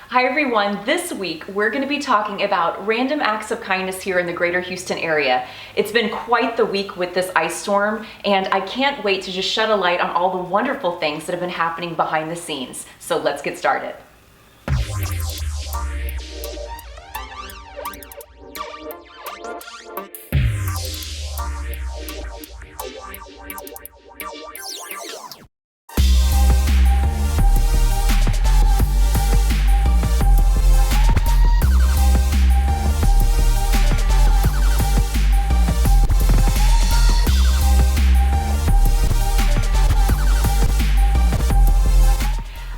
Hi everyone, this week we're going to be talking about random acts of kindness here in the greater Houston area. It's been quite the week with this ice storm, and I can't wait to just shed a light on all the wonderful things that have been happening behind the scenes. So let's get started.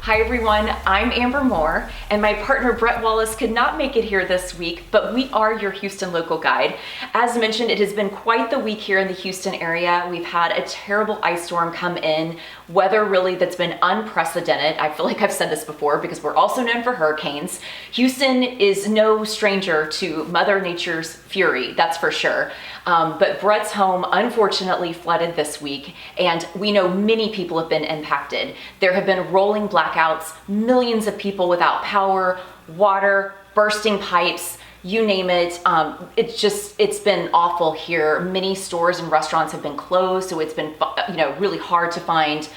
Hi everyone, I'm Amber Moore, and my partner Bret Wallace could not make it here this week, but we are your Houston local guide. As mentioned, it has been quite the week here in the Houston area. We've had a terrible ice storm come in, weather really that's been unprecedented. I feel like I've said this before because we're also known for hurricanes. Houston is no stranger to Mother Nature's fury, that's for sure. But Bret's home unfortunately flooded this week, and we know many people have been impacted. There have been rolling blackouts, millions of people without power, water, bursting pipes, you name it. It's been awful here. Many stores and restaurants have been closed, so it's been really hard to find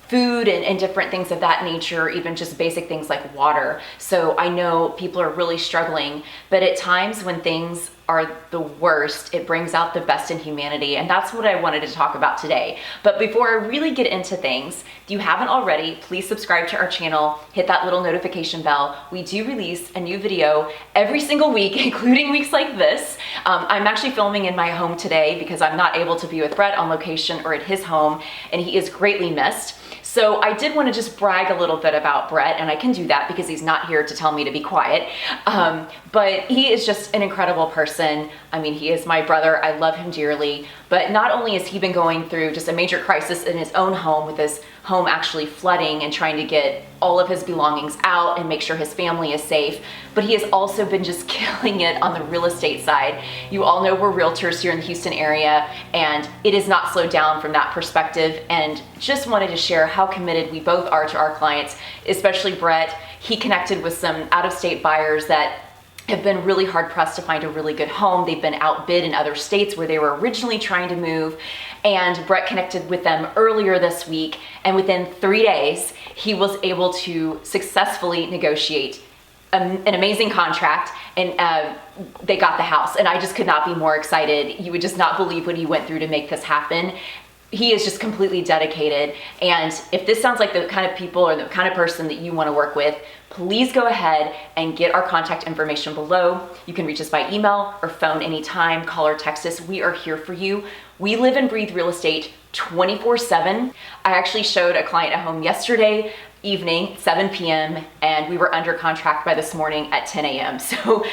food and different things of that nature, even just basic things like water. So I know people are really struggling, but at times when things are the worst, it brings out the best in humanity, and that's what I wanted to talk about today. But before I really get into things, if you haven't already, please subscribe to our channel, hit that little notification bell. We do release a new video every single week, including weeks like this. I'm actually filming in my home today because I'm not able to be with Bret on location or at his home, and he is greatly missed. So I did want to just brag a little bit about Bret, and I can do that because he's not here to tell me to be quiet. But he is just an incredible person. I mean, he is my brother. I love him dearly. But not only has he been going through just a major crisis in his own home, with his home actually flooding and trying to get all of his belongings out and make sure his family is safe, but he has also been just killing it on the real estate side. You all know we're realtors here in the Houston area, and it has not slowed down from that perspective, and just wanted to share how committed we both are to our clients, especially Bret. He connected with some out-of-state buyers that have been really hard pressed to find a really good home. They've been outbid in other states where they were originally trying to move, and Bret connected with them earlier this week, and within 3 days he was able to successfully negotiate an amazing contract, and they got the house, and I just could not be more excited. You would just not believe what he went through to make this happen. He is just completely dedicated, and if this sounds like the kind of people or the kind of person that you want to work with, please go ahead and get our contact information below. You can reach us by email or phone anytime, call or text us. We are here for you. We live and breathe real estate 24/7. I actually showed a client a home yesterday evening, 7 p.m., and we were under contract by this morning at 10 a.m. So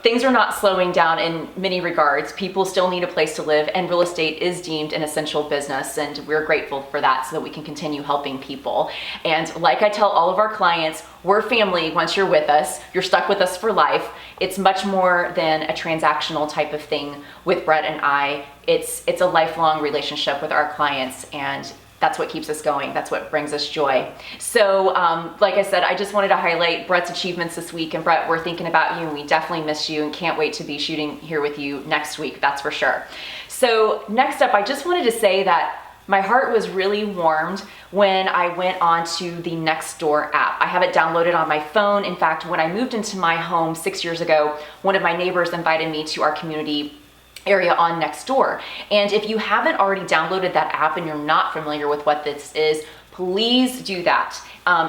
things are not slowing down in many regards. People still need a place to live, and real estate is deemed an essential business, and we're grateful for that so that we can continue helping people. And like I tell all of our clients, we're family. Once you're with us, you're stuck with us for life. It's much more than a transactional type of thing with Bret and I. It's a lifelong relationship with our clients, and that's what keeps us going. That's what brings us joy. So like I said, I just wanted to highlight Bret's achievements this week. And Bret, we're thinking about you, and we definitely miss you and can't wait to be shooting here with you next week, that's for sure. So next up, I just wanted to say that my heart was really warmed when I went onto the Nextdoor app. I have it downloaded on my phone. In fact, when I moved into my home 6 years ago, one of my neighbors invited me to our community area on Nextdoor. And if you haven't already downloaded that app and you're not familiar with what this is, please do that.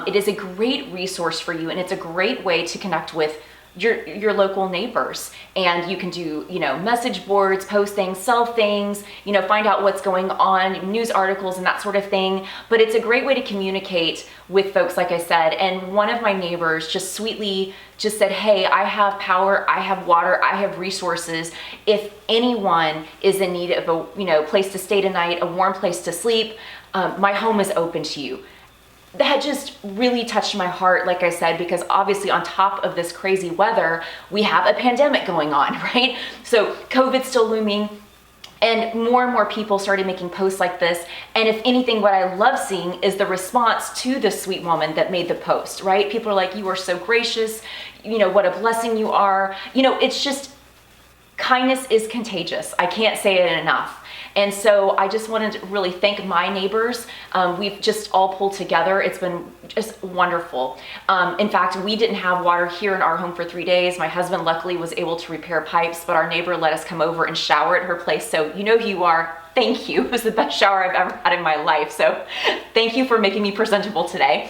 It is a great resource for you, and it's a great way to connect with your local neighbors. And you can do, message boards, post things, sell things, find out what's going on, news articles and that sort of thing. But it's a great way to communicate with folks, like I said. And one of my neighbors just sweetly just said, hey, I have power, I have water, I have resources. If anyone is in need of a place to stay tonight, a warm place to sleep, my home is open to you. That just really touched my heart, like I said, because obviously on top of this crazy weather, we have a pandemic going on, right? So COVID's still looming. And more people started making posts like this. And if anything, what I love seeing is the response to this sweet woman that made the post, right? People are like, you are so gracious. What a blessing you are. It's just, kindness is contagious. I can't say it enough. And so I just wanted to really thank my neighbors. We've just all pulled together. It's been just wonderful. In fact, we didn't have water here in our home for 3 days. My husband luckily was able to repair pipes, but our neighbor let us come over and shower at her place. So you know who you are. Thank you. It was the best shower I've ever had in my life. So thank you for making me presentable today.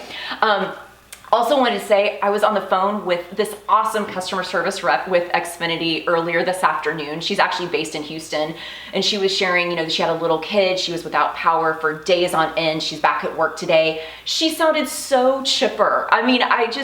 Also wanted to say I was on the phone with this awesome customer service rep with Xfinity earlier this afternoon. She's actually based in Houston, and she was sharing, that she had a little kid. She was without power for days on end. She's back at work today. She sounded so chipper. I mean,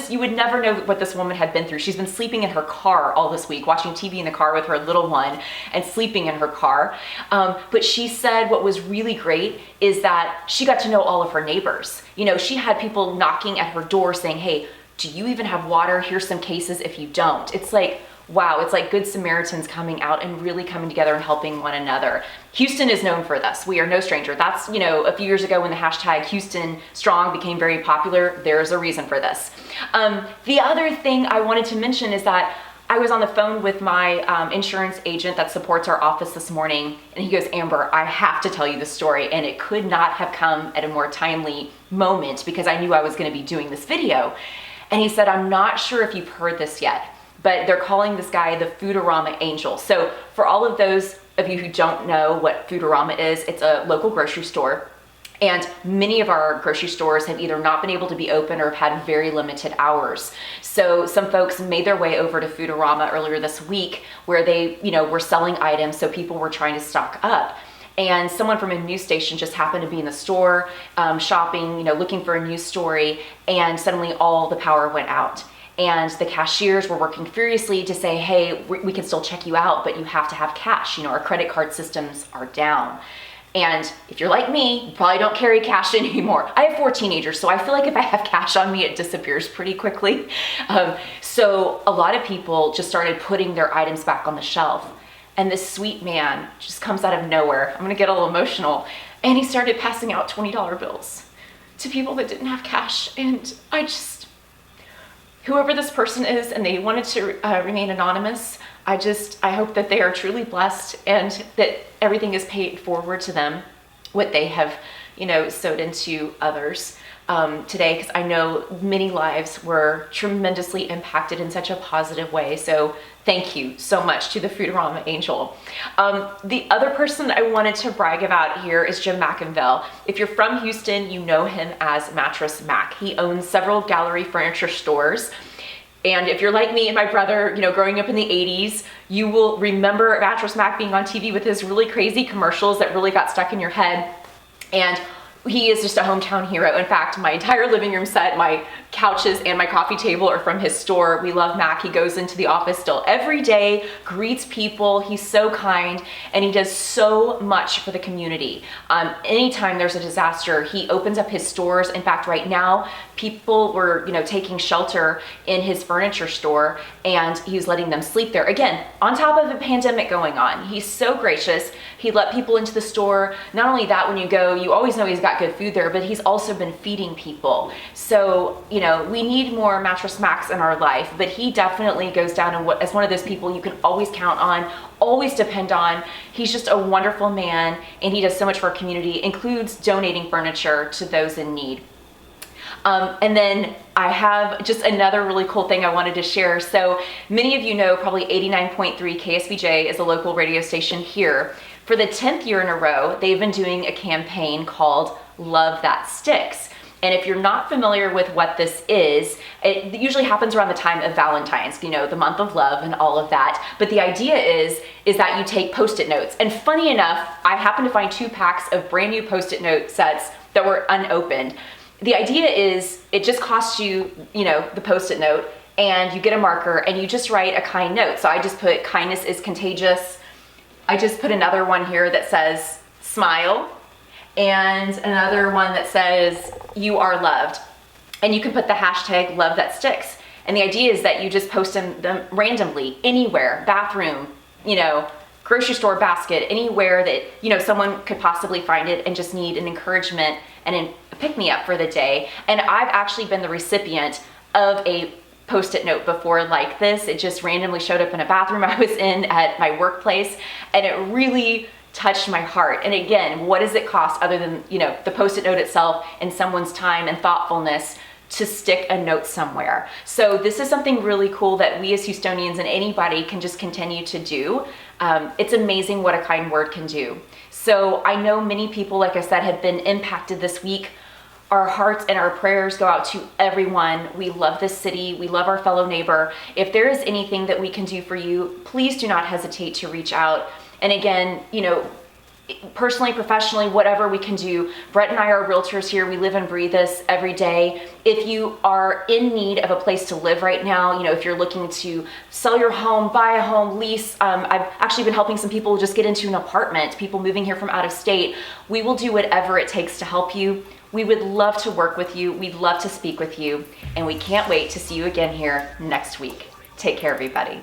you would never know what this woman had been through. She's been sleeping in her car all this week, watching TV in the car with her little one and sleeping in her car. But she said what was really great is that she got to know all of her neighbors. She had people knocking at her door saying, hey, do you even have water? Here's some cases if you don't. It's like, wow, it's like good Samaritans coming out and really coming together and helping one another. Houston is known for this. We are no stranger. That's, a few years ago when the hashtag Houston Strong became very popular, there's a reason for this. The other thing I wanted to mention is that I was on the phone with my insurance agent that supports our office this morning, and he goes, Amber, I have to tell you the story, and it could not have come at a more timely moment because I knew I was going to be doing this video. And he said, I'm not sure if you've heard this yet, but they're calling this guy the Foodorama Angel. So for all of those of you who don't know what Foodorama is, it's a local grocery store. And many of our grocery stores have either not been able to be open or have had very limited hours. So some folks made their way over to Foodorama earlier this week where they, were selling items. So people were trying to stock up. And someone from a news station just happened to be in the store shopping, looking for a news story. And suddenly all the power went out. And the cashiers were working furiously to say, hey, we can still check you out, but you have to have cash. Our credit card systems are down. And if you're like me, you probably don't carry cash anymore. I have 4 teenagers, so I feel like if I have cash on me, it disappears pretty quickly. So a lot of people just started putting their items back on the shelf. And this sweet man just comes out of nowhere. I'm gonna get a little emotional. And he started passing out $20 bills to people that didn't have cash. And whoever this person is, and they wanted to remain anonymous, I hope that they are truly blessed and that everything is paid forward to them, what they have, sowed into others today, because I know many lives were tremendously impacted in such a positive way. So thank you so much to the Foodorama Angel. The other person I wanted to brag about here is Jim McInville. If you're from Houston, you know him as Mattress Mac. He owns several gallery furniture stores. And if you're like me and my brother, growing up in the 80s, you will remember Mattress Mac being on TV with his really crazy commercials that really got stuck in your head. And he is just a hometown hero. In fact, my entire living room set, my couches and my coffee table are from his store. We love Mac. He goes into the office still every day, greets people. He's so kind, and he does so much for the community. Anytime there's a disaster, he opens up his stores. In fact, right now, people were, taking shelter in his furniture store, and he's letting them sleep there. Again, on top of a pandemic going on, he's so gracious. He let people into the store. Not only that, when you go, you always know he's got good food there, but he's also been feeding people. So, we need more Mattress Macs in our life, but he definitely goes down as one of those people you can always count on, always depend on. He's just a wonderful man, and he does so much for our community, includes donating furniture to those in need. And then I have just another really cool thing I wanted to share. So many of you know probably 89.3 KSBJ is a local radio station here. For the 10th year in a row, they've been doing a campaign called Love That Sticks. And if you're not familiar with what this is, it usually happens around the time of Valentine's, the month of love and all of that. But the idea is that you take Post-it notes. And funny enough, I happened to find 2 packs of brand new Post-it note sets that were unopened. The idea is it just costs you, the Post-it note, and you get a marker and you just write a kind note. So I just put kindness is contagious. I just put another one here that says smile, and another one that says you are loved. And you can put the hashtag love that sticks. And the idea is that you just post them randomly anywhere, bathroom, grocery store basket, anywhere that, you know, someone could possibly find it and just need an encouragement and a pick-me-up for the day. And I've actually been the recipient of a Post-it note before like this. It just randomly showed up in a bathroom I was in at my workplace, and it really touched my heart. And again, what does it cost other than, you know, the Post-it note itself and someone's time and thoughtfulness to stick a note somewhere? So this is something really cool that we as Houstonians and anybody can just continue to do. It's amazing what a kind word can do. So I know many people, like I said, have been impacted this week. Our hearts and our prayers go out to everyone. We love this city. We love our fellow neighbor. If there is anything that we can do for you, please do not hesitate to reach out. And again, you know, personally, professionally, whatever we can do. Bret and I are realtors here. We live and breathe this every day. If you are in need of a place to live right now, you know, if you're looking to sell your home, buy a home, lease, I've actually been helping some people just get into an apartment, people moving here from out of state. We will do whatever it takes to help you. We would love to work with you. We'd love to speak with you. And we can't wait to see you again here next week. Take care, everybody.